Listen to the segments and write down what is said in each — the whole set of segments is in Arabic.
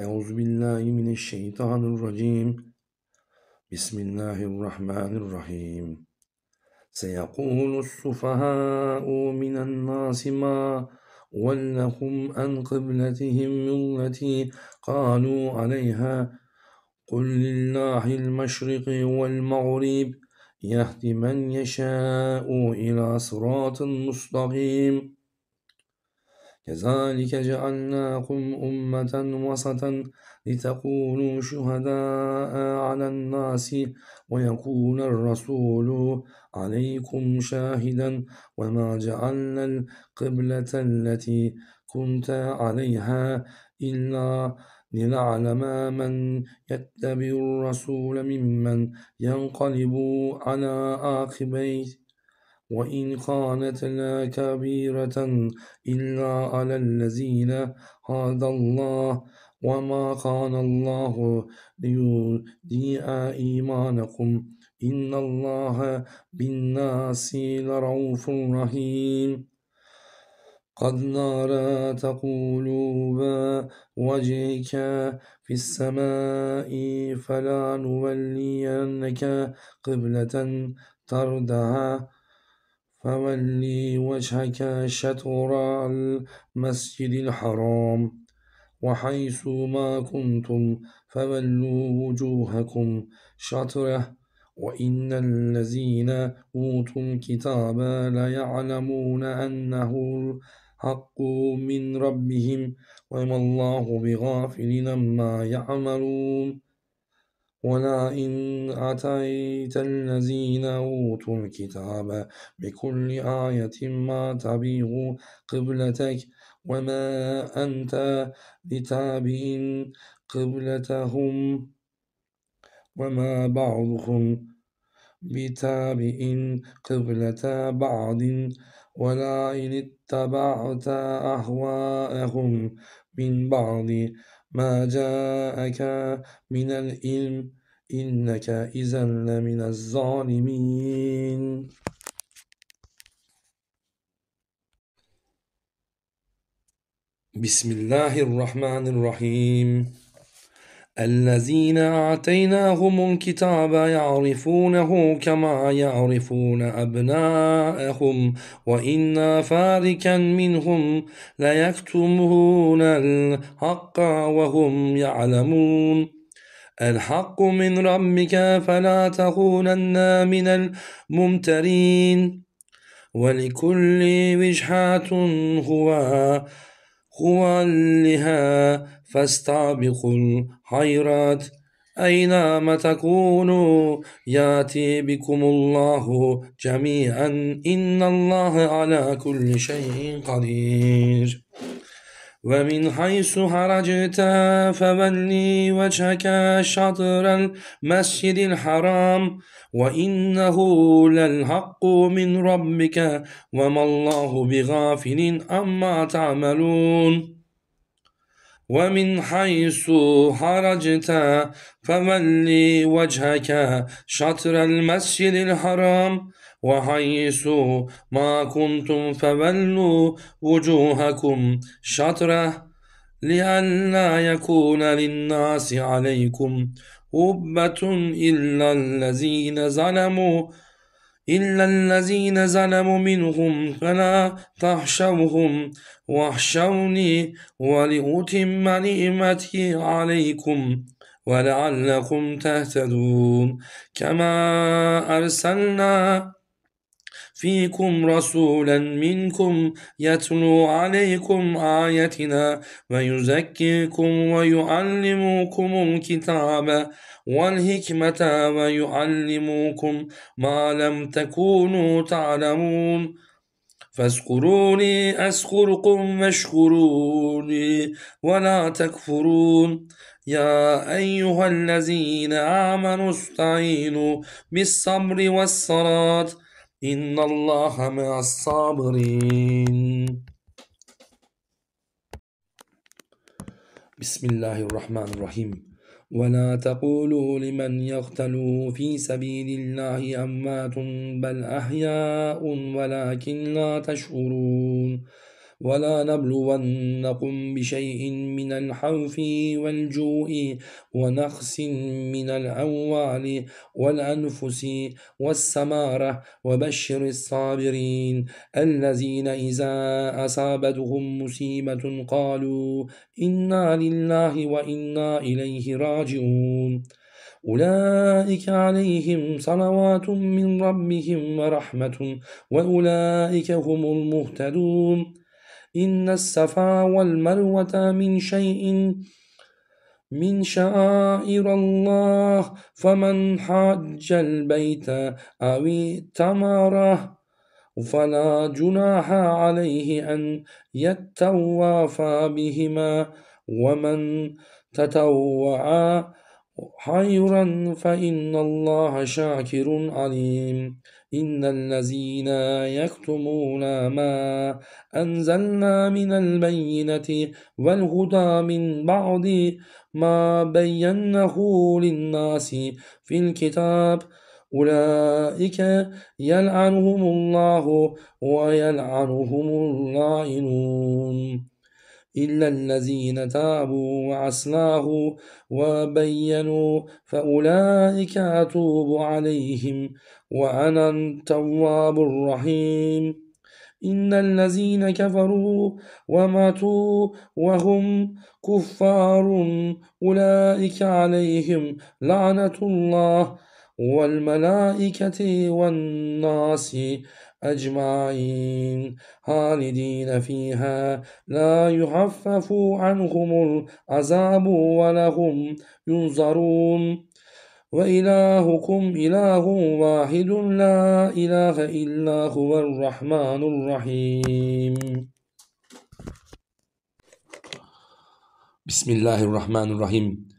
أعوذ بالله من الشيطان الرجيم. بسم الله الرحمن الرحيم. سيقول السفهاء من الناس ما ولهم عن قبلتهم التي قالوا عليها قل لله المشرق والمغرب يهدي من يشاء إلى صراط مستقيم. كذلك جعلناكم أمة وسطا لتكونوا شهداء على الناس ويكون الرسول عليكم شاهدا وما جعلنا القبلة التي كنت عليها إلا لنعلم من يتبع الرسول ممن ينقلب على عاقبيه وإن كانت لكبيرة إلا على الذين هدى الله وما كان الله ليضيع إيمانكم إن الله بالناس لرؤوف رحيم. قد نرى تقلب وجهك في السماء فلنولينك قبلة ترضها فولي وجهك شطر المسجد الحرام وحيث ما كنتم فولوا وجوهكم شطره وإن الذين أوتوا الكتاب ليعلمون أنه الحق من ربهم وما الله بغافل عما يعملون. ولئن أتيت الذين أوتوا الكتاب بكل آية ما تبعوا قبلتك وما أنت بتابع قبلتهم وما بعضهم بتابع قبلة بعض ولئن اتبعت أهواءهم من بعد ما جاءك من العلم إنك إذا لمن الظالمين. بسم الله الرحمن الرحيم. الذين آتيناهم الكتاب يعرفونه كما يعرفون أبناءهم وإن فريقا منهم ليكتمون الحق وهم يعلمون. الحق من ربك فلا تكونن من الممترين ولكل وجهة هو لها فاستبقوا الخيرات أينما تكونوا يأتي بكم الله جميعا إن الله على كل شيء قدير. ومن حيث خرجت فولي وجهك شطر المسجد الحرام وإنه للحق من ربك وما الله بغافل عما تعملون. ومن حيث خرجت فولي وجهك شطر المسجد الحرام وحيث ما كنتم فولوا وجوهكم شطره لئلا يكون للناس عليكم هبة إلا الذين ظلموا منهم فلا تخشوهم واخشوني ولأتم نعمتي عليكم ولعلكم تهتدون. كما أرسلنا فيكم رسولا منكم يتلو عليكم آياتنا ويزكيكم ويعلمكم الكتاب والحكمة ويعلمكم ما لم تكونوا تعلمون. فاذكروني أذكركم واشكروني ولا تكفرون. يا أيها الذين آمنوا استعينوا بالصبر والصلاة إن الله مع الصابرين. بسم الله الرحمن الرحيم. ولا تقولوا لمن يقتل في سبيل الله أموات بل أحياء ولكن لا تشعرون. ولا نبلونكم بشيء من الخوف والجوع ونقص من الأموال والأنفس والثمرة وبشر الصابرين الذين إذا أصابتهم مصيبة قالوا إنا لله وإنا إليه راجعون أولئك عليهم صلوات من ربهم ورحمة وأولئك هم المهتدون إن الصفا والمروة من شعائر الله فمن حج البيت أو اعتمر فلا جناح عليه أن يطوف بهما ومن تطوع خيرا فإن الله شاكر عليم إن الذين يكتمون ما أنزلنا من البينة والهدى من بعد ما بينه للناس في الكتاب أولئك يلعنهم الله ويلعنهم اللائنون إلا الذين تابوا وأصلحوا وبينوا فأولئك أتوب عليهم وأنا التواب الرحيم إن الذين كفروا وماتوا وهم كفار أولئك عليهم لعنة الله والملائكة والناس أجمعين خالدين فيها لا يخفف عنهم العذاب ولهم ينظرون وإلهكم إله واحد لا إله إلا هو الرحمن الرحيم بسم الله الرحمن الرحيم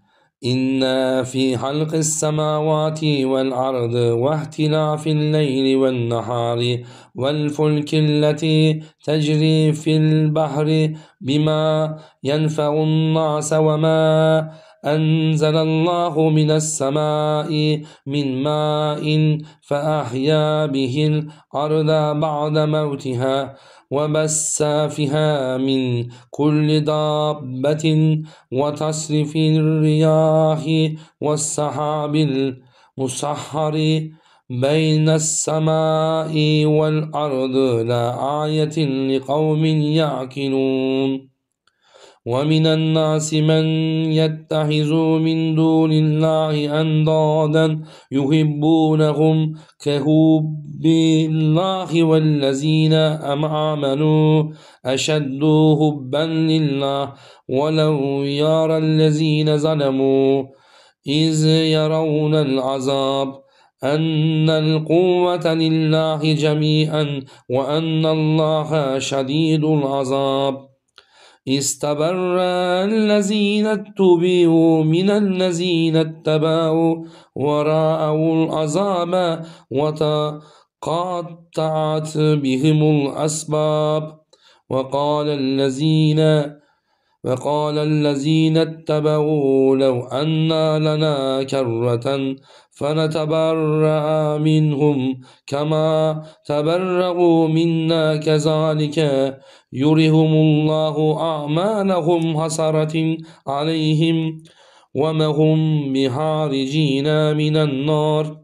إن في خلق السماوات والأرض واختلاف الليل والنهار والفلك التي تجري في البحر بما ينفع الناس وما أنزل الله من السماء من ماء فأحيا به الأرض بعد موتها وبث فيها من كل دابة وتصريف الرياح والسحاب المسخر بين السماء والأرض لآية لقوم يعقلون ومن الناس من يتخذ من دون الله أندادا يحبونهم كحب الله والذين آمنوا أشد حبا لله ولو يرى الذين ظلموا إذ يرون العذاب أن القوة لله جميعا وأن الله شديد العذاب استبر الذين اتبعوا من الذين اتبعوا ورأوا العذاب وتقطعت بهم الأسباب وقال الذين اتبعوا لو أن لنا كرة فنتبرأ منهم كما تبرأوا منا كذلك يريهم الله أعمالهم حسرة عليهم وما هم بخارجين من النار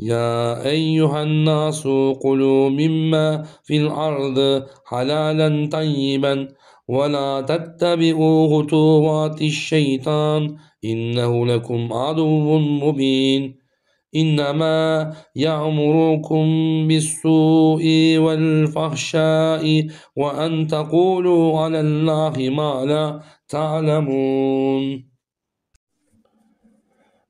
يا أيها الناس كلوا مما في الأرض حلالا طيبا ولا تتبعوا خطوات الشيطان إنه لكم عدو مبين إنما يأمركم بالسوء والفحشاء وأن تقولوا على الله ما لا تعلمون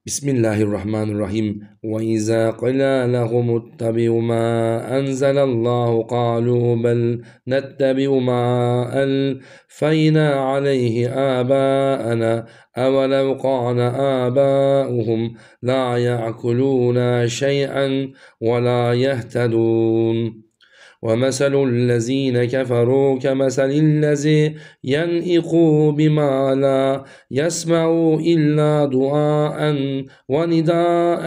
بسم الله الرحمن الرحيم وإذا قيل لهم اتبعوا ما أنزل الله قالوا بل نتبع ما ألفينا عليه آباءنا أولو كان آباؤهم لا يعقلون شيئا ولا يهتدون ومثل الذين كفروا كمثل الذي ينئق بما لا يسمع إلا دعاء ونداء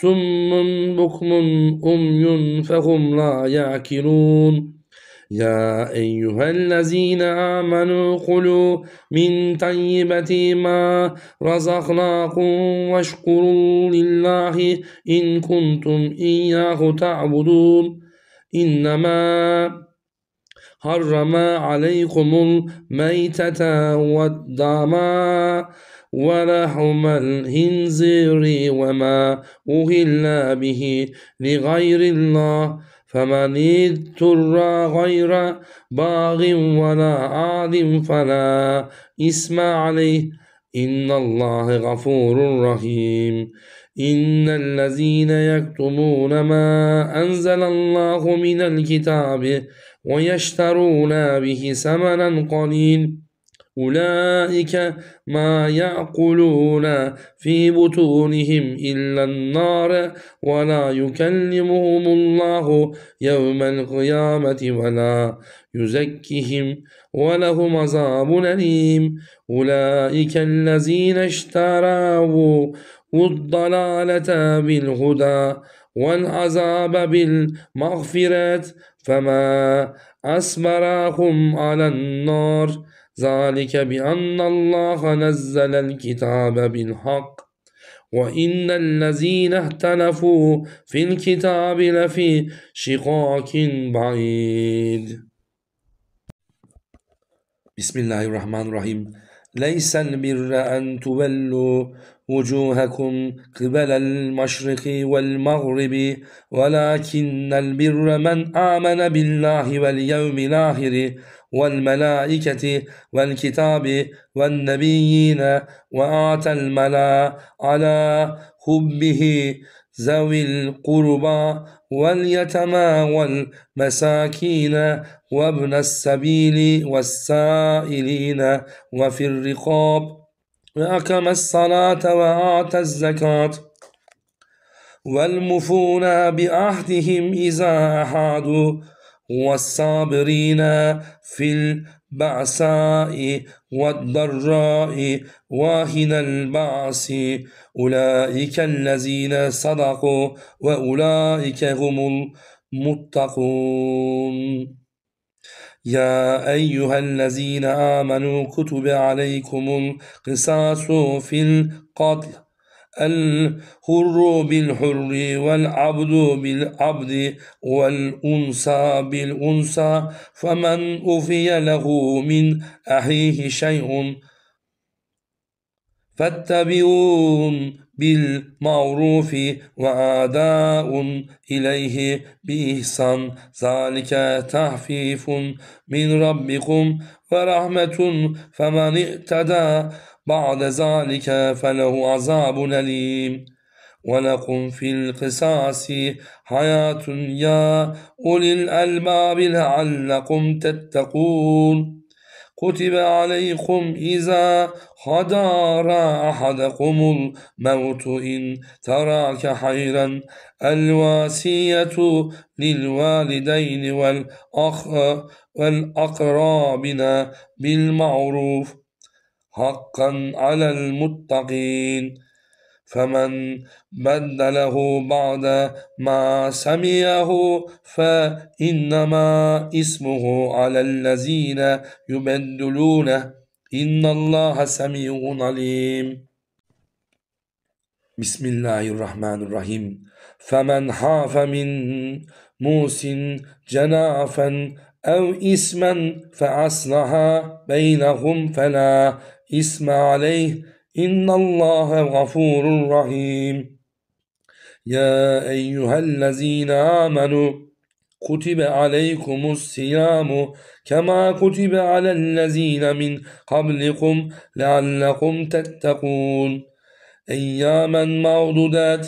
صم بكم أمي فهم لا يعقلون يا أيها الذين آمنوا كلوا من طيبات ما رزقناكم واشكروا لله إن كنتم إياه تعبدون إنما حرم عليكم الميتة والدم ولحم الخنزير وما أهل به لغير الله فمن اضطر غير باغ ولا عاد فلا إثم عليه إن الله غفور رحيم إن الذين يكتمون ما أنزل الله من الكتاب ويشترون به ثمنا قليلا أولئك ما يأكلون في بطونهم إلا النار ولا يكلمهم الله يوم القيامة ولا يزكيهم ولهم عذاب أليم أولئك الذين اشتروا الضلالة بالهدى والعذاب بالمغفرة فما أصبرهم على النار ذلك بأن الله نزل الكتاب بالحق وإن الذين اختلفوا في الكتاب لفي شقاق بعيد بسم الله الرحمن الرحيم ليس البر أن تولوا وجوهكم قبل المشرق والمغرب ولكن البر من آمن بالله واليوم الآخر والملائكة والكتاب والنبيين وآتى المال على حبه ذوي القربى واليتامى والمساكين وابن السبيل والسائلين وفي الرقاب وأقام الصلاة وآتى الزكاة والمفون بعهدهم إذا عاهدوا والصابرين في البأساء والضراء وحين البأس أولئك الذين صدقوا وأولئك هم المتقون يا أيها الذين آمنوا كتب عليكم القصاص في القتل الحر بالحر والعبد بالعبد والأنثى بالأنثى فمن أوفي له من أخيه شيء فاتبعون بالمعروف وأداء إليه بإحسان ذلك تخفيف من ربكم ورحمة فمن اعتدى بعد ذلك فله عذاب أليم ولكم في القصاص حياة يا أولي الألباب لعلكم تتقون كتب عليكم إذا حضر أحدكم الموت إن ترك خيرا الوصية للوالدين والأقربين بالمعروف حقا على المتقين فمن بدله بعد ما سمعه فإنما اسمه على الذين يبدلونه إن الله سميع عليم بسم الله الرحمن الرحيم فمن خاف من موص جنافا أو إثما فأصلح بينهم فلا إثم عليه إن الله غفور رحيم يا أيها الذين آمنوا كتب عليكم الصيام كما كتب على الذين من قبلكم لعلكم تتقون أياما معدودات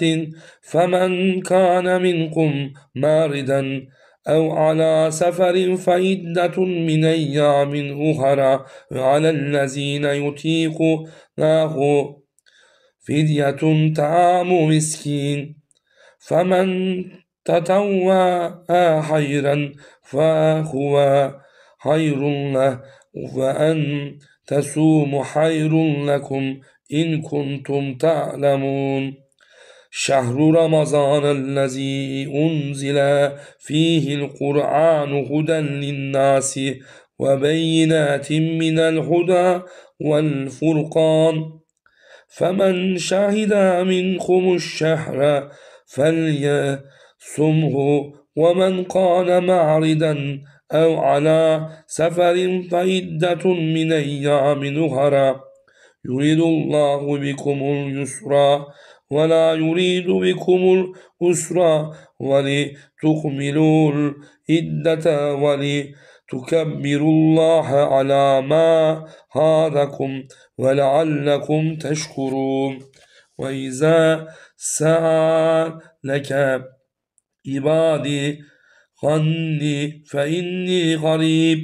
فمن كان منكم ماردا أو على سفر فعدة من أيام أخرى على الذين يطيقونه فدية طعام مسكين فمن تطوع خيرا فهو خير له وأن تصوموا خير لكم إن كنتم تعلمون شهر رمضان الذي أنزل فيه القرآن هدى للناس وبينات من الهدى والفرقان فمن شهد منكم الشهر فليصمه ومن قال معرضا أو على سفر فعدة من أيام أخرى يريد الله بكم اليسر ولا يريد بكم العسر ولتكملوا العدة ولتكبروا الله على ما هداكم ولعلكم تشكرون وإذا سألك عبادي عني فإني قريب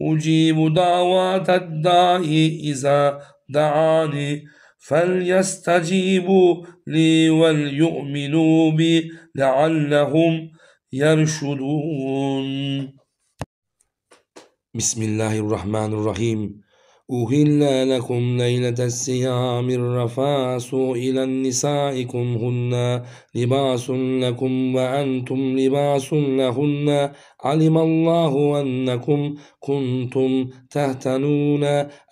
أجيب دعوة الداعي إذا دعاني فليستجيبوا لي وليؤمنوا بي لعلهم يرشدون. بسم الله الرحمن الرحيم. أهل لكم ليلة الصيام الرفاس إلى نسائكم هن لباس لكم وأنتم لباس لهن علم الله أنكم كنتم تهتنون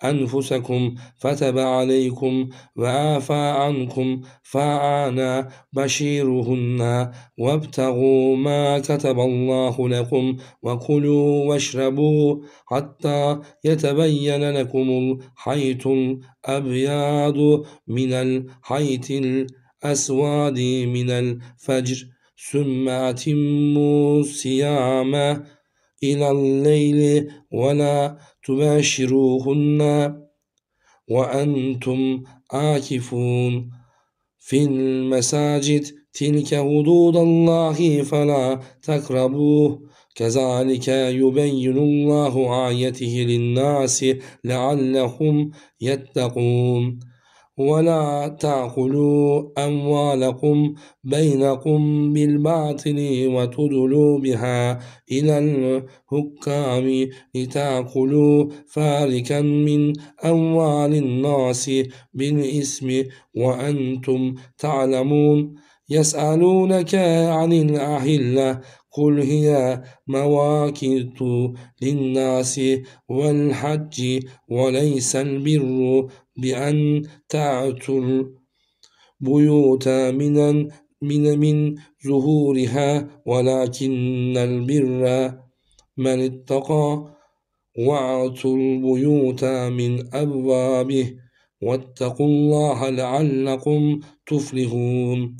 أنفسكم فتب عليكم وعفى عنكم فأنا بشيرهن وابتغوا ما كتب الله لكم وكلوا واشربوا حتى يتبين لكم الخيط الأبيض من الخيط الأسود من الفجر ثم أتموا الصيام إلى الليل ولا تباشروهن وأنتم عاكفون في المساجد تلك حدود الله فلا تقربوه كذلك يبين الله آياته للناس لعلهم يتقون ولا تأكلوا أموالكم بينكم بالباطل وتدلوا بها إلى الحكام لتأكلوا فاركا من أموال الناس بالإثم وأنتم تعلمون يسألونك عن الأهلة قل هي مواقيت للناس والحج وليس البر بأن تأتوا البيوت من ظهورها ولكن البر من اتقى وأتوا البيوت من أبوابه واتقوا الله لعلكم تفلحون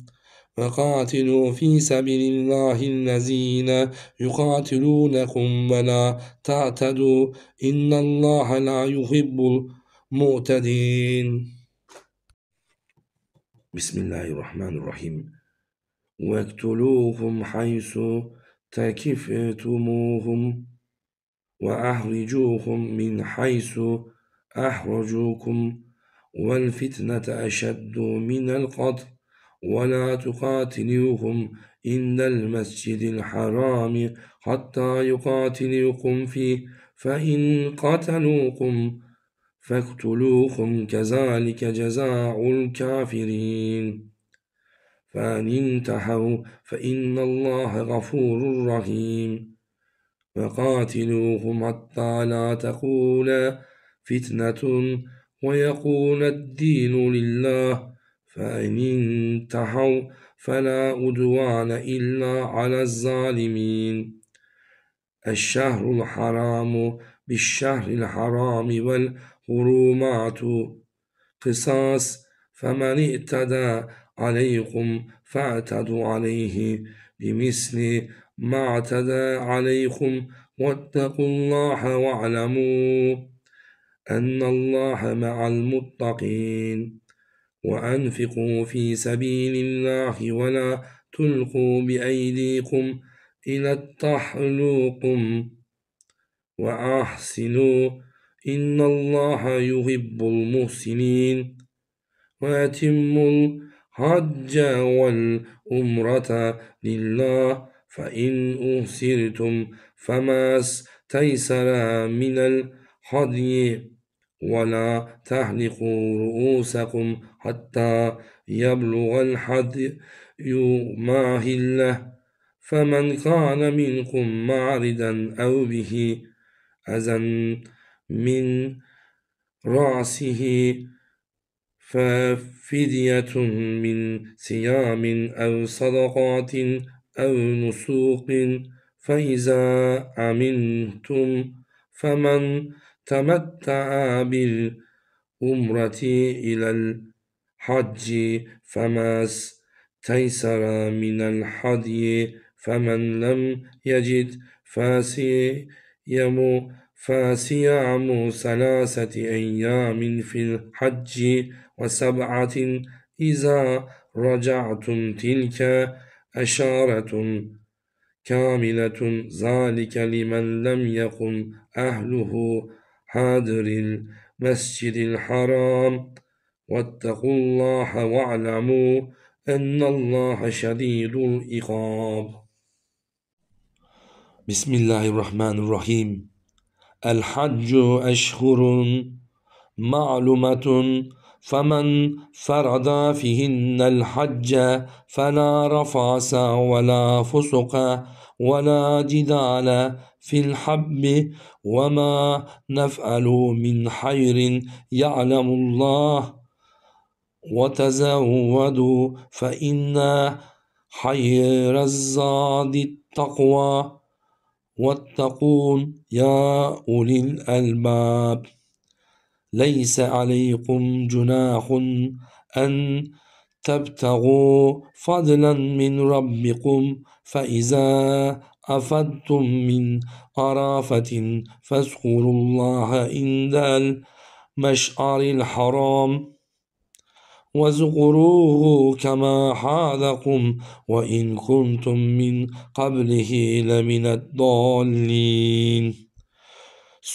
وقاتلوا في سبيل الله الذين يقاتلونكم ولا تعتدوا إن الله لا يحب المعتدين. بسم الله الرحمن الرحيم. واقتلوهم حيث ثقفتموهم وأخرجوهم من حيث أخرجوكم والفتنة أشد من القتل ولا تقاتلوهم عند المسجد الحرام حتى يقاتلوكم فيه فإن قتلوكم فاقتلوهم كذلك جزاء الكافرين فإن انتهوا فإن الله غفور رحيم وقاتلوهم حتى لا تكون فتنة ويكون الدين لله فإن انتهوا فلا عدوان إلا على الظالمين. الشهر الحرام بالشهر الحرام والحرمات قصاص فمن اعتدى عليكم فاعتدوا عليه بمثل ما اعتدى عليكم واتقوا الله واعلموا أن الله مع المتقين وأنفقوا في سبيل الله ولا تلقوا بأيديكم إلى التهلكة وأحسنوا إن الله يحب المحسنين وأتموا الحج والعمرة لله فإن أحسرتم فما استيسر من الهدي ولا تحلقوا رؤوسكم حتى يبلغ الحدي ماهله، فمن كان منكم معرضا أو به أذى من رأسه ففدية من صيام أو صدقات أو نسوق، فإذا أمنتم فمن تمتع بالعمرة إلى الحج فما استيسر من الهدي، فمن لم يجد فصيام 3 أيام في الحج و7 إذا رجعتم، تلك أشارة كاملة، ذلك لمن لم يكن أهله حاضر المسجد الحرام، واتقوا الله واعلموا أن الله شديد العقاب. بسم الله الرحمن الرحيم. الحج أشهر معلومة، فمن فرض فيهن الحج فلا رفث ولا فسق ولا جدال في الحج، وما نفعل من خير يعلم الله، وتزودوا فإن خير الزاد التقوى، واتقون يا أولي الألباب. ليس عليكم جناح أن تبتغوا فضلا من ربكم، فإذا أفضتم من عرفة فاذكروا الله عند المشعر الحرام، واذكروه كما هداكم وإن كنتم من قبله لمن الضالين.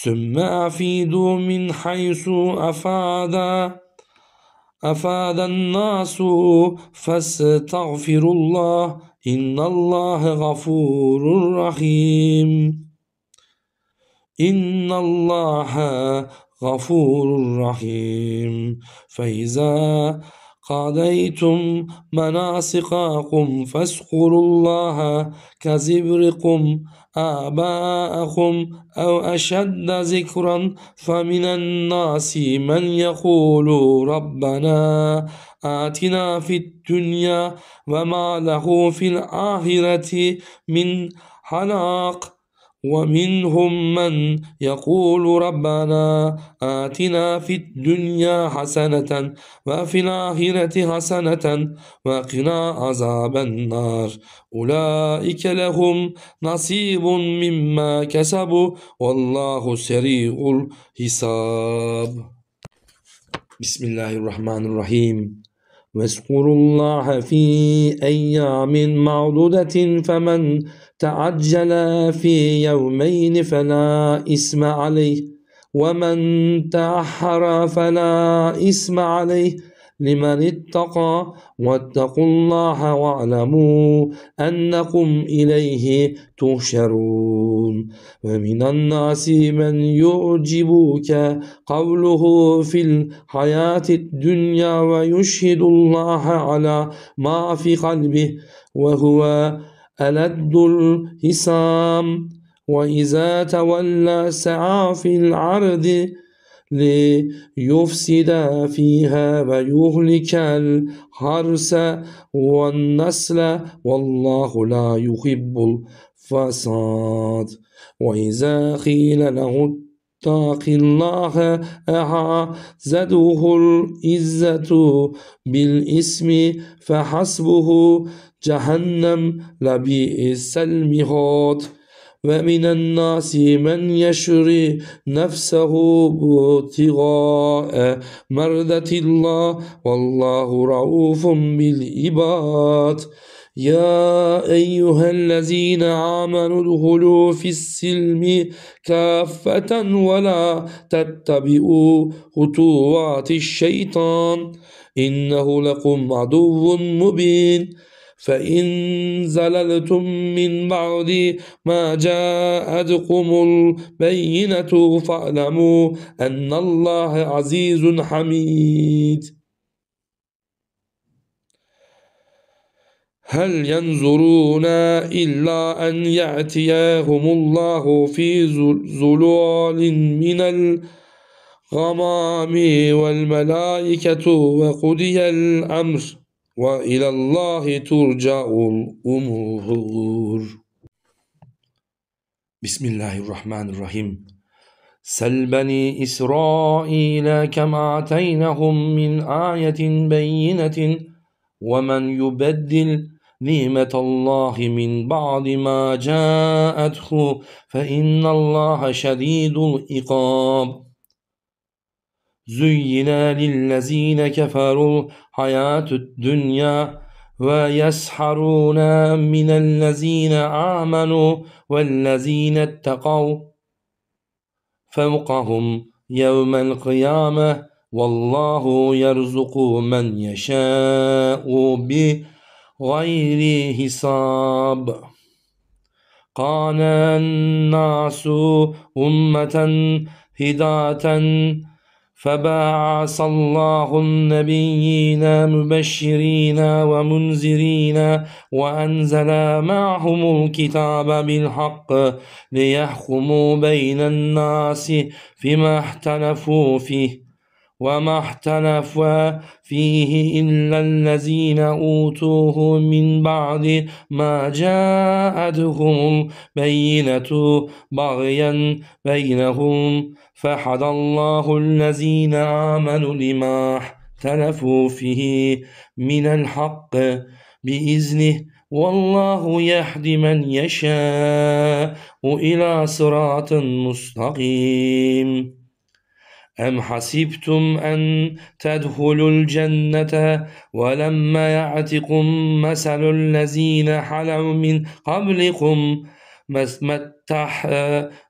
ثم أفيدوا من حيث أفاد الناس فاستغفروا الله إن الله غفور رحيم. إن الله غفور رحيم. فإذا قضيتم مناسككم فاذكروا الله كذكركم آباءكم أو أشد ذكرا، فمن الناس من يقول ربنا آتنا في الدنيا وما له في الآخرة من خلاق، ومنهم من يقول ربنا آتنا في الدنيا حسنة وفي الآخرة حسنة وقنا عذاب النار. أولئك لهم نصيب مما كسبوا والله سريع الحساب. بسم الله الرحمن الرحيم. واذكروا الله في أيام معدودة، فمن تعجل في يومين فلا إثم عليه، ومن تأخر فلا إثم عليه، لمن اتقى، واتقوا الله واعلموا أنكم إليه تحشرون. ومن الناس من يعجبك قوله في الحياة الدنيا ويشهد الله على ما في قلبه وهو ألد الحساب، وإذا تولى سعى في الأرض ليفسد فيها ويهلك الحرث والنسل والله لا يحب الفساد. وإذا قيل له اتق الله أخذته العزة بالإثم فحسبه جهنم لبئس المهاد. ومن الناس من يشري نفسه ابتغاء مرضات الله والله رؤوف بالعباد. يا أيها الذين آمنوا ادخلوا في السلم كافة ولا تتبعوا خطوات الشيطان إنه لكم عدو مبين. فإن زللتم من بعد ما جاءتكم البينة فاعلموا أن الله عزيز حميد. هل ينظرون إلا أن يأتيهم الله في ظلال من الغمام والملائكة وقضي الأمر وإلى الله ترجع الأمور. بسم الله الرحمن الرحيم. سل بني إسرائيل كم آتيناهم من آية بينة ومن يبدل نعمة الله من بعد ما جاءته فإن الله شديد العقاب. زين للذين كفروا الحياة الدنيا ويسحرون من الذين آمنوا والذين اتقوا فوقهم يوم القيامة والله يرزق من يشاء بغير حساب. كان الناس أمة هداة فبعث الله النبيين مبشرين ومنذرين وأنزل معهم الكتاب بالحق ليحكموا بين الناس فيما اختلفوا فيه وما اختلف فيه إلا الذين أوتوه من بعد ما جاءتهم البينة بغيا بينهم فهدى الله الذين آمنوا لما اختلفوا فيه من الحق بإذنه والله يهدي من يشاء إلى صراط مستقيم. أم حسبتم أن تدخلوا الجنة ولما يأتكم مثل الذين خلوا من قبلكم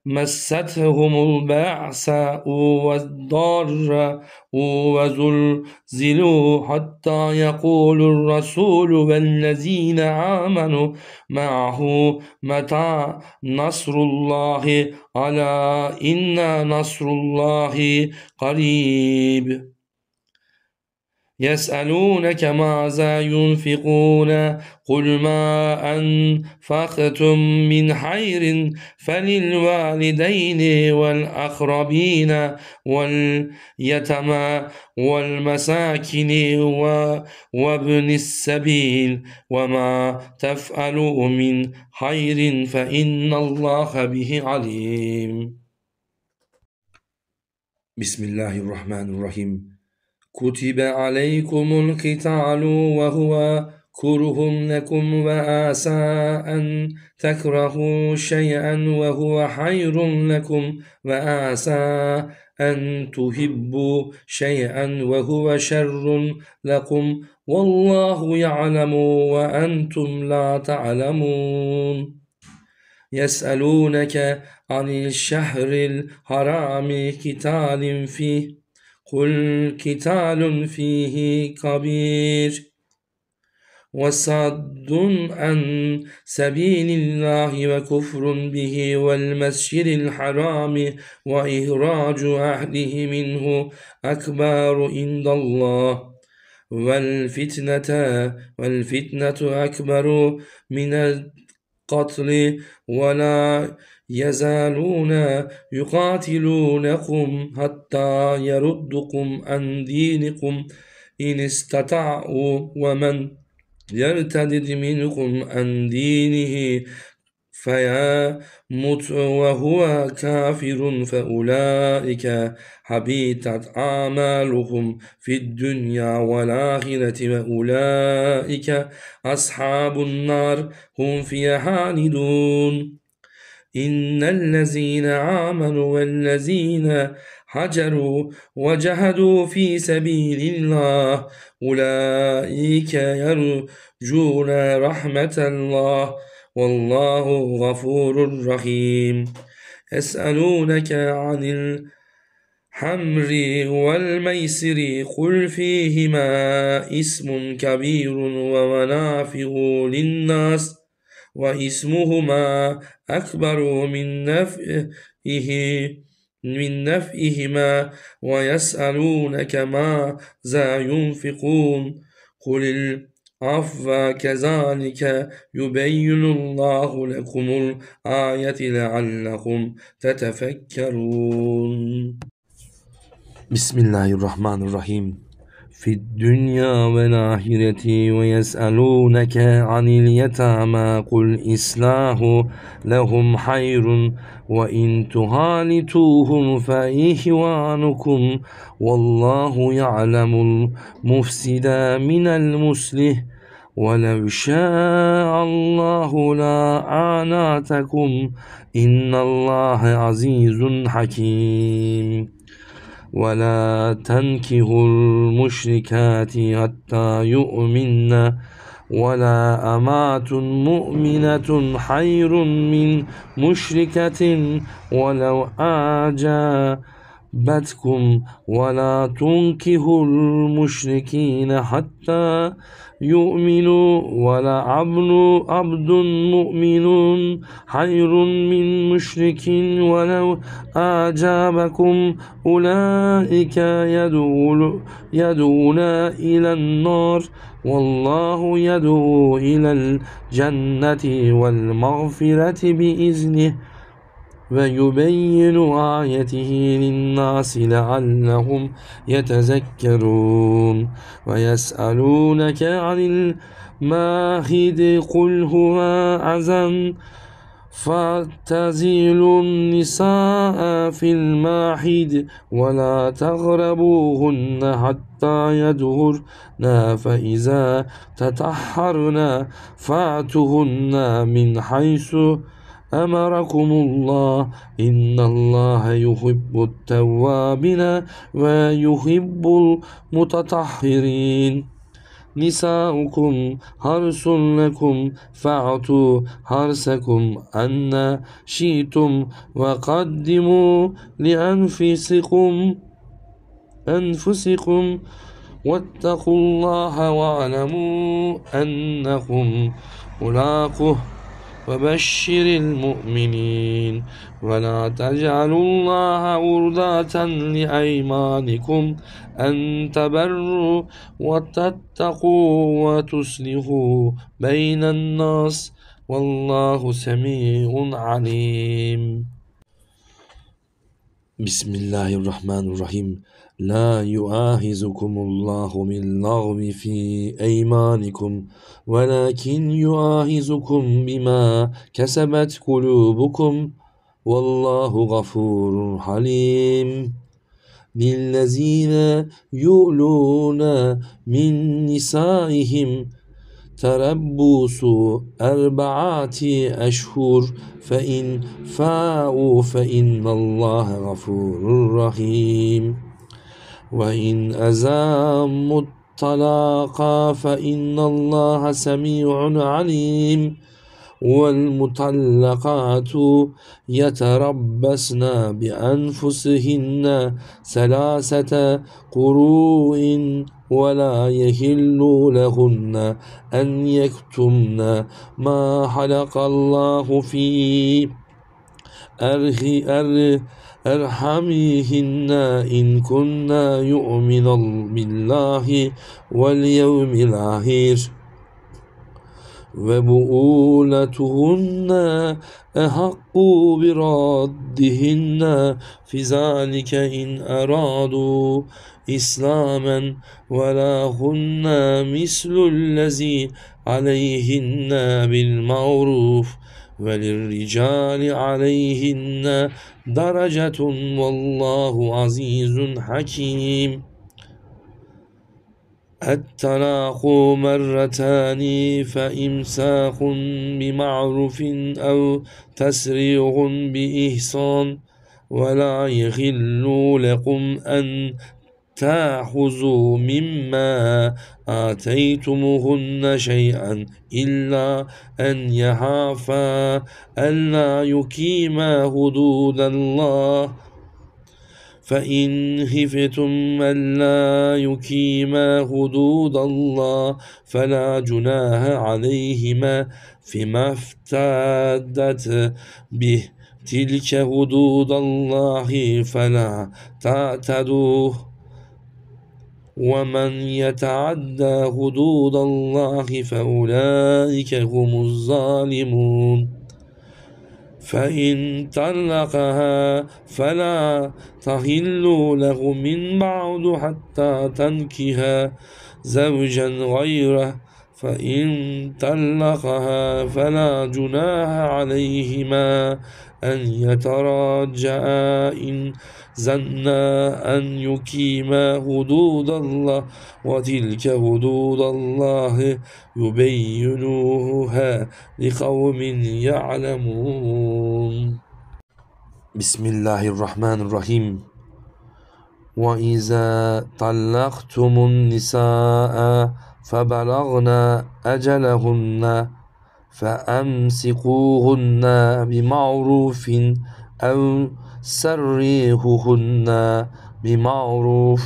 مستهم البأساء والضراء وزلزلوا حتى يقول الرسول والذين آمنوا معه متى نصر الله ألا إن نصر الله قريب. يسألونك ماذا ينفقون قل ما أنفقتم من خير فللوالدين والأقربين واليتامى والمساكين وابن السبيل وما تفعلوا من خير فإن الله به عليم. بسم الله الرحمن الرحيم. كتب عليكم القتال وهو كره لكم وعسى أن تكرهوا شيئا وهو خير لكم وعسى أن تحبوا شيئا وهو شر لكم والله يعلم وأنتم لا تعلمون. يسألونك عن الشهر الحرام قتال فيه قل قتال فيه كبير وصد عن سبيل الله وكفر به والمسجد الحرام وإخراج أهله منه أكبر عند الله والفتنة أكبر من القتل ولا يزالون يقاتلونكم حتى يردكم عن دينكم إن استطاعوا ومن يرتد منكم عن دينه فيمت وهو كافر فأولئك حبطت أعمالهم في الدنيا والآخرة وأولئك أصحاب النار هم فيها خالدون. إن الذين آمنوا والذين هاجروا وجاهدوا في سبيل الله أولئك يرجون رحمة الله والله غفور رحيم. يسألونك عن والحمر والميسر قل فيهما اسم كبير ومنافع للناس واسمهما أكبر من نفعهما ويسألونك ماذا ينفقون قل العفو كذلك يبين الله لكم الآية لعلكم تتفكرون. بسم الله الرحمن الرحيم. في الدنيا والآخرة ويسألونك عن اليتامى قل إصلاح لهم خير وإن تخالطوهم فإخوانكم والله يعلم المفسد من المصلح ولو شاء الله لأعنتكم إن الله عزيز حكيم. ولا تنكحوا المشركات حتى يؤمن ولا أمات مؤمنة خير من مشركة ولو أعجبتكم ولا تنكحوا المشركين حتى يؤمنوا ولا عبد مؤمن خير من مشرك ولو أعجبكم أولئك يدعون إلى النار والله يدعو إلى الجنة والمغفرة بإذنه ويبين آياته للناس لعلهم يتذكرون. ويسألونك عن الماهد قل هو أذى فاعتزلوا النساء في الماهد ولا تقربوهن حتى يطهرن فإذا تطهرن فأتوهن من حيث أمركم الله إن الله يحب التوابين ويحب المتطهرين. نساؤكم حرث لكم فأعطوا حرثكم أن شئتم وقدموا لأنفسكم واتقوا الله واعلموا أنكم ملاقوه وبشر المؤمنين. ولا تجعلوا الله عرضة لأيمانكم أن تبروا وتتقوا وتصلحوا بين الناس والله سميع عليم. بسم الله الرحمن الرحيم. لا يؤاخذكم الله باللغو في أيمانكم ولكن يؤاخذكم بما كسبت قلوبكم والله غفور حليم. للذين يؤلون من نسائهم تربص 4 أشهر فإن فاءوا فإن الله غفور رحيم. وإن أزاموا الطلاق فإن الله سميع عليم. والمطلقات يتربصن بأنفسهن 3 قروء ولا يحل لهن أن يكتمن ما خلق الله في أرحمهن إن كنا يؤمن بالله واليوم الآخر وبؤولتهن أحق بردهن في ذلك إن أرادوا إسلاما ولهن مثل الذي عليهن بالمعروف وللرجال عليهن درجة والله عزيز حكيم. الطلاق 2 فإمساك بمعروف أو تسريح بإحسان ولا يحل لكم أن تأخذوا مما آتيتموهن شيئا إلا أن يخافا ألا يقيما حدود الله فإن خفتم ألا يقيما حدود الله فلا جناح عليهما فيما افتدت به تلك حدود الله فلا تعتدوه ومن يتعدى حدود الله فأولئك هم الظالمون فإن طلقها فلا تحل له من بعد حتى تنكها زوجا غيره فإن طلقها فلا جناح عليهما أن يتراجعا إن زنا أن يقيما حدود الله وتلك حدود الله يبينوها لقوم يعلمون. بسم الله الرحمن الرحيم. وإذا طلقتم النساء فبلغن أجلهن فأمسكوهن بمعروف أو سرحوهن بمعروف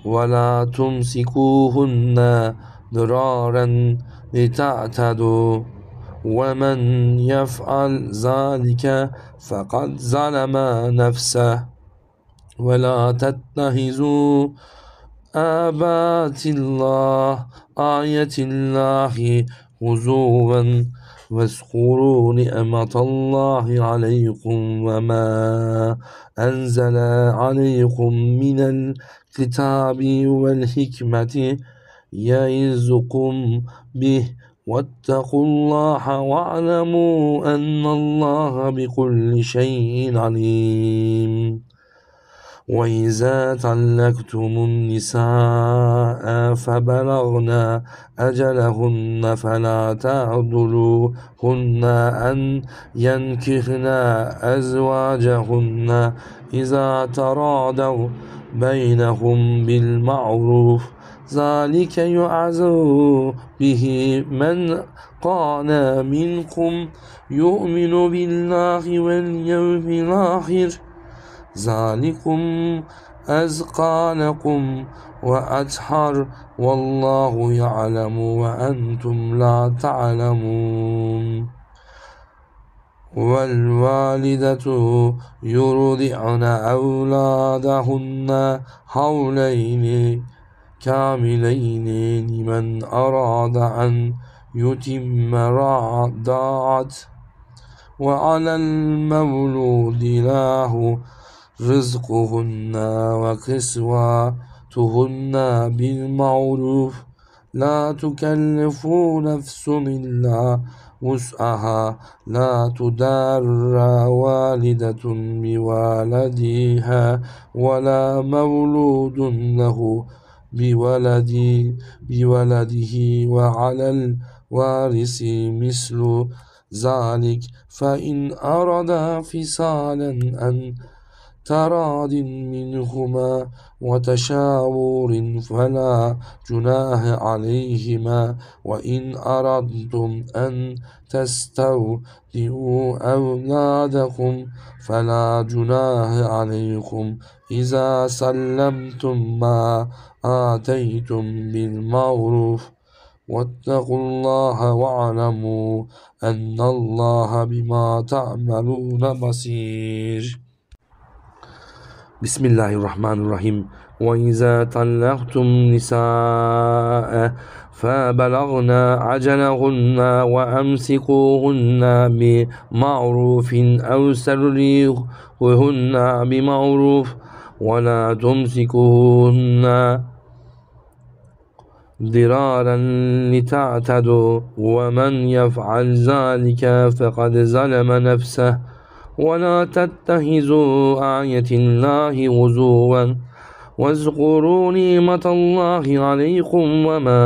ولا تمسكوهن ضرارا لتعتدوا ومن يفعل ذلك فقد ظلم نفسه ولا تتخذوا آية الله هزوا واذكروا نعمة الله عليكم وما أنزل عليكم من الكتاب والحكمة يعظكم به واتقوا الله واعلموا أن الله بكل شيء عليم. وإذا طلقتم النساء فبلغن أجلهن فلا تعضلوهن أن ينكحن أزواجهن إذا تراضوا بينهم بالمعروف ذلك يوعظ به من كان منكم يؤمن بالله واليوم الآخر ذلكم أزكى لكم وأطهر والله يعلم وأنتم لا تعلمون. والوالدة يرضعن أولادهن حولين كاملين لمن أراد أن يتم الرضاعة وعلى المولود له رزقهن وكسوتهن بالمعروف لا تكلف نفس إلا وسعها لا تضار والدة بولدها ولا مولود له بولده وعلى الوارث مثل ذلك فإن أراد فصالا أن تراض منهما وتشاور فلا جناح عليهما وإن أردتم أن تستودعوا أولادكم فلا جناح عليكم إذا سلمتم ما آتيتم بالمعروف واتقوا الله واعلموا أن الله بما تعملون بصير. بسم الله الرحمن الرحيم. وإذا طلقتم النساء فبلغن أجلهن وأمسكوهن بمعروف أو سرحوهن بمعروف ولا تمسكوهن ضرارا لتعتدوا ومن يفعل ذلك فقد ظلم نفسه ولا تتخذوا آية الله هزوا واذكروا نعمة الله عليكم وما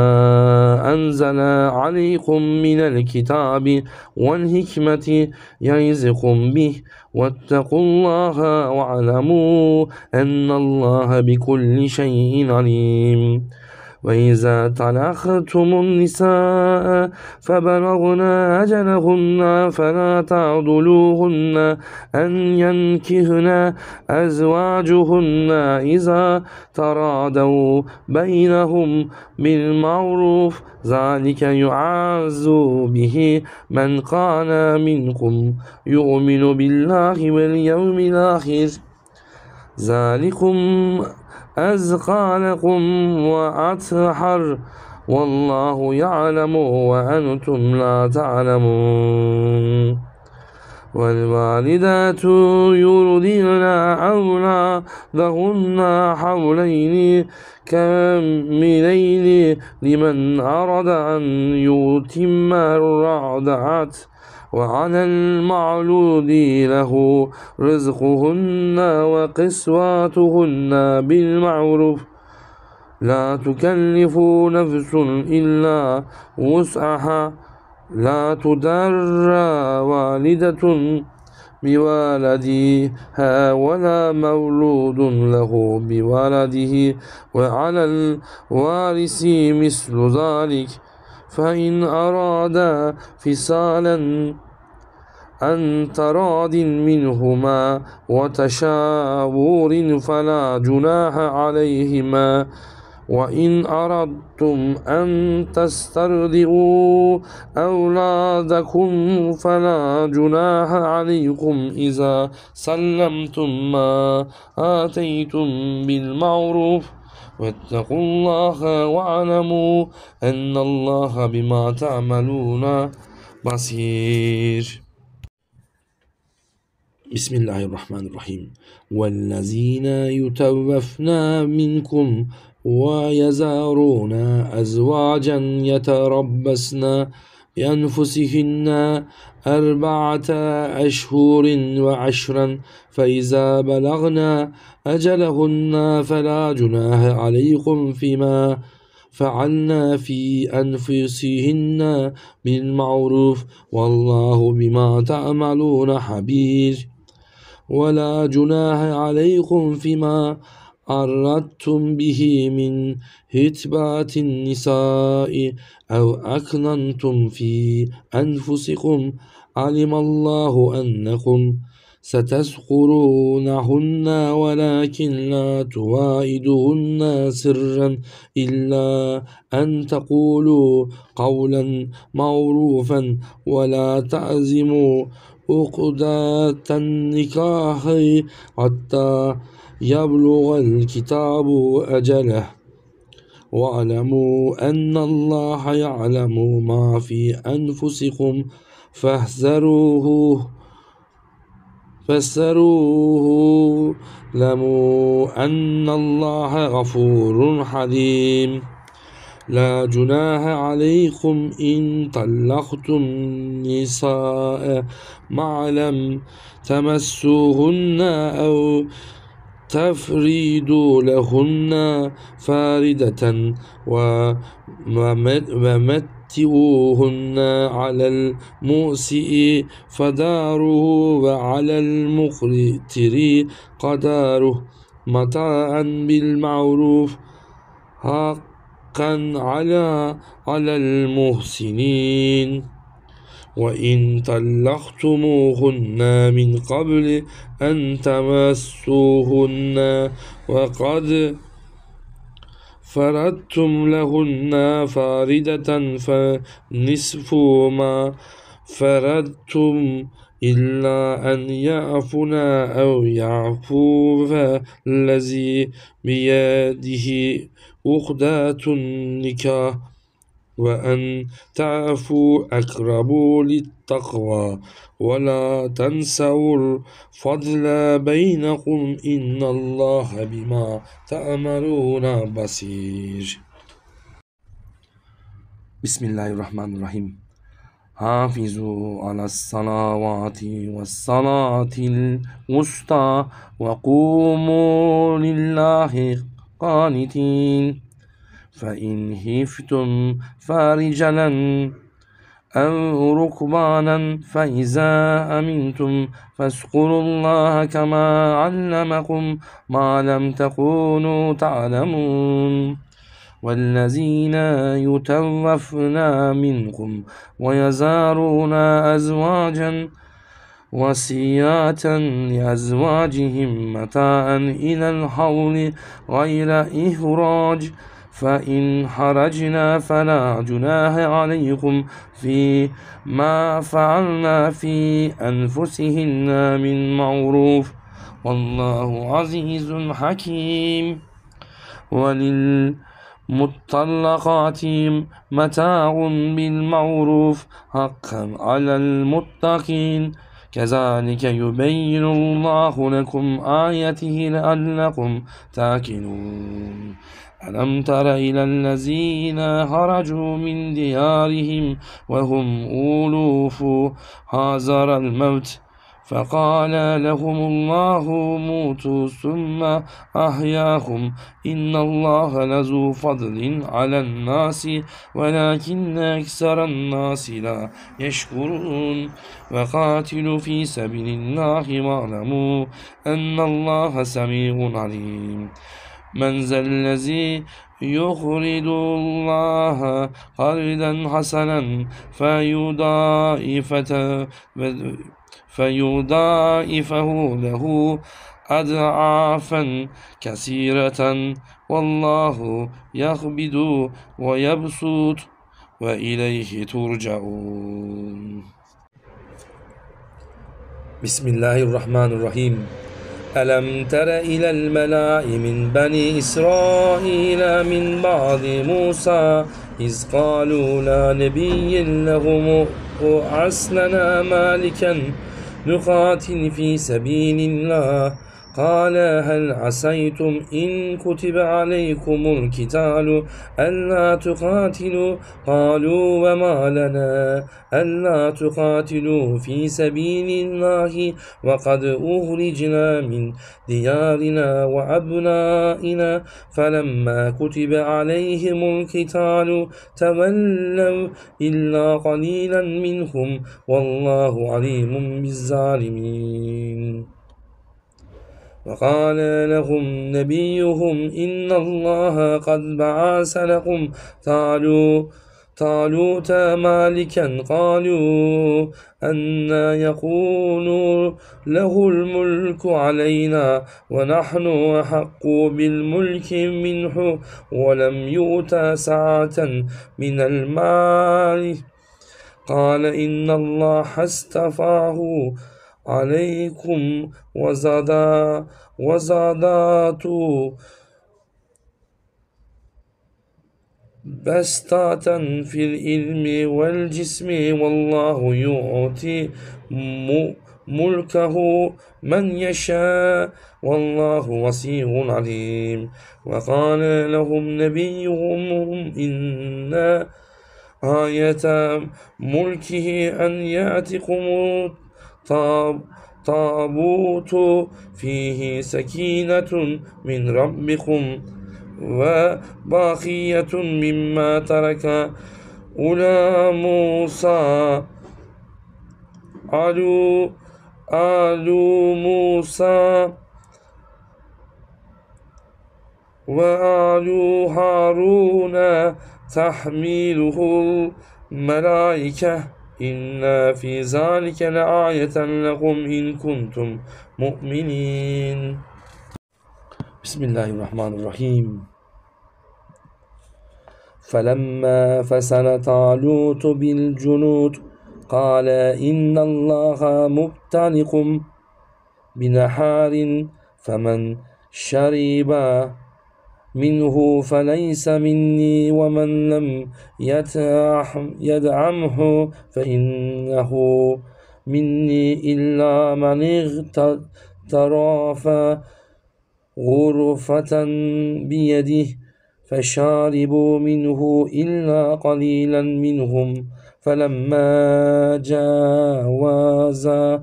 أنزل عليكم من الكتاب والحكمة يعظكم به واتقوا الله واعلموا أن الله بكل شيء عليم. وإذا طلقتم النساء فبلغن أجلهن فلا تعضلوهن أن ينكحن أزواجهن إذا تراضوا بينهم بالمعروف ذلك يعز به من كان منكم يؤمن بالله واليوم الآخر ذلكم أزكى لكم وأطهر والله يعلم وأنتم لا تعلمون والوالدات يرضعن أولادهن حولين كاملين لمن أراد أن يتم الرضاعة وعلى المولود له رزقهن وكسوتهن بالمعروف لا تكلف نفس إلا وسعها لا تضر والدة بولدها ولا مولود له بولده وعلى الوارث مثل ذلك فإن أرادا فصالا عن تراض منهما وتشاور فلا جناح عليهما وإن أردتم أن تسترضعوا أولادكم فلا جناح عليكم إذا سلمتم ما آتيتم بالمعروف واتقوا الله واعلموا أن الله بما تعملون بصير. بسم الله الرحمن الرحيم. والذين يتوفون منكم ويذرون أزواجا يتربصن بأنفسهن 4 أشهر وعشرا فإذا بلغن أجلهن فلا جناح عليكم فيما فعلن في أنفسهن بالمعروف والله بما تعملون خبير ولا جناح عليكم فيما أردتم به من خطبة النساء أو أكننتم في أنفسكم علم الله أنكم ستذكرونهن ولكن لا تواعدوهن سرا إلا أن تقولوا قولا معروفا ولا تعزموا عقدة النكاح حتى يبلغ الكتاب أجله واعلموا أن الله يعلم ما في أنفسكم فاحذروه لموا أن الله غفور حليم. لا جناح عليكم إن طلقتم النساء ما لم تمسوهن أو تفريدوا لهن فاردة ومتئوهن على الموسئ فداره وعلى المقتر قداره متاعا بالمعروف حقا على المحسنين وإن طلقتموهن من قبل أن تمسوهن وقد فرضتم لهن فاردة فنصف ما فرضتم إلا أن يعفنا أو يعفو الذي بيده عقدة النكاح وأن تعفوا أقرب للتقوى ولا تنسوا الفضل بينكم إن الله بما تعملون بصير. بسم الله الرحمن الرحيم. حافظوا على الصلوات والصلاة الوسطى وقوموا لله قانتين فإن خفتم فرجلا أو ركبانا فإذا أمنتم فاذكروا الله كما علمكم ما لم تكونوا تعلمون والذين يتوفون منكم ويذرون أزواجا وصية لأزواجهم متاعا إلى الحول غير إخراج فإن خرجنا فلا جناح عليكم في ما فعلنا في أنفسهن من معروف والله عزيز حكيم وللمطلقات متاع بالمعروف حقا على المتقين كذلك يبين الله لكم آياته لعلكم تاكلون ألم تر إلى الذين خرجوا من ديارهم وهم ألوف حذر الموت فقال لهم الله موتوا ثم أحياهم إن الله لذو فضل على الناس ولكن أكثر الناس لا يشكرون وقاتلوا في سبيل الله واعلموا أن الله سميع عليم من ذا الذي يقرض الله قرضا حسنا فيضاعفه له أضعافا كثيرة والله يقبض ويبسط وإليه ترجعون. بسم الله الرحمن الرحيم. ألم تر إلى الملأ من بني إسرائيل من بعد موسى إذ قالوا لا نبي له ابعث لنا مالكا نقاتل في سبيل الله قال هل عسيتم إن كتب عليكم القتال ألا تقاتلوا قالوا وما لنا ألا تقاتلوا في سبيل الله وقد أخرجنا من ديارنا وأبنائنا فلما كتب عليهم القتال تولوا إلا قليلا منهم والله عليم بالظالمين. وقال لهم نبيهم إن الله قد بعث لكم طالوت مالكا قالوا أن يكون له الملك علينا ونحن أحق بالملك منه ولم يؤت سعة من المال قال إن الله اصطفاه عليكم وزادته بسطة في العلم والجسم والله يؤتي ملكه من يشاء والله وسيع عليم. وقال لهم نبيهم إن آية ملكه أن يأتكم طابوت فيه سكينة من ربكم وبقية مما ترك آل موسى وآل هارون تحميله الملائكة إن في ذلك لآية لكم إن كنتم مؤمنين. بسم الله الرحمن الرحيم. فلما فصل طالوت بالجنود قال إن الله مبتليكم بنهر فمن شرب منه فليس مني ومن لم يدعمه فإنه مني إلا من اغترف غرفة بيده فشاربوا منه إلا قليلا منهم فلما جاوزه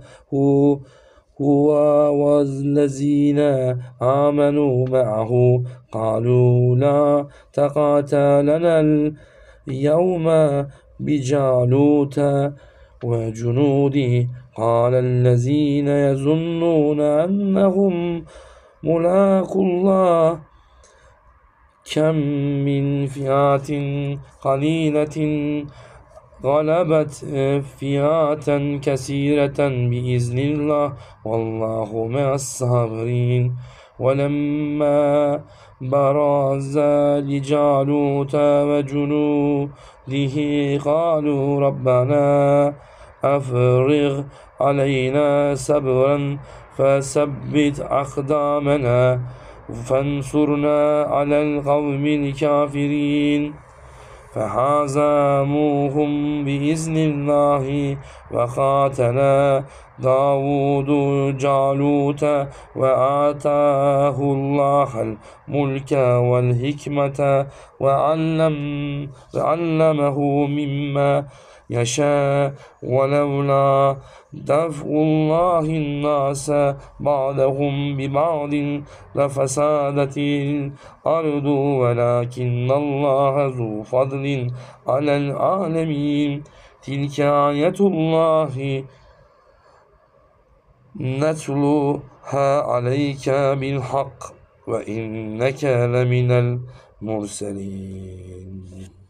هو والذين آمنوا معه قالوا لا تقاتلنا اليوم بجالوت وجنوده قال الذين يظنون أنهم ملاقو الله كم من فئة قليلة غلبت فئات كثيرة بإذن الله والله مع الصابرين. ولما برز لجالوت وجنوده قالوا ربنا أفرغ علينا صبرا فثبت أقدامنا فانصرنا على القوم الكافرين. فهزموهم بإذن الله وقاتل داود جالوت وآتاه الله الملك والحكمة وعلمه مما يشاء. ولولا دفع الله الناس بعضهم ببعض لفسادت الأرض ولكن الله ذو فضل على العالمين. تلك آية الله نتلوها عليك بالحق وإنك لمن المرسلين.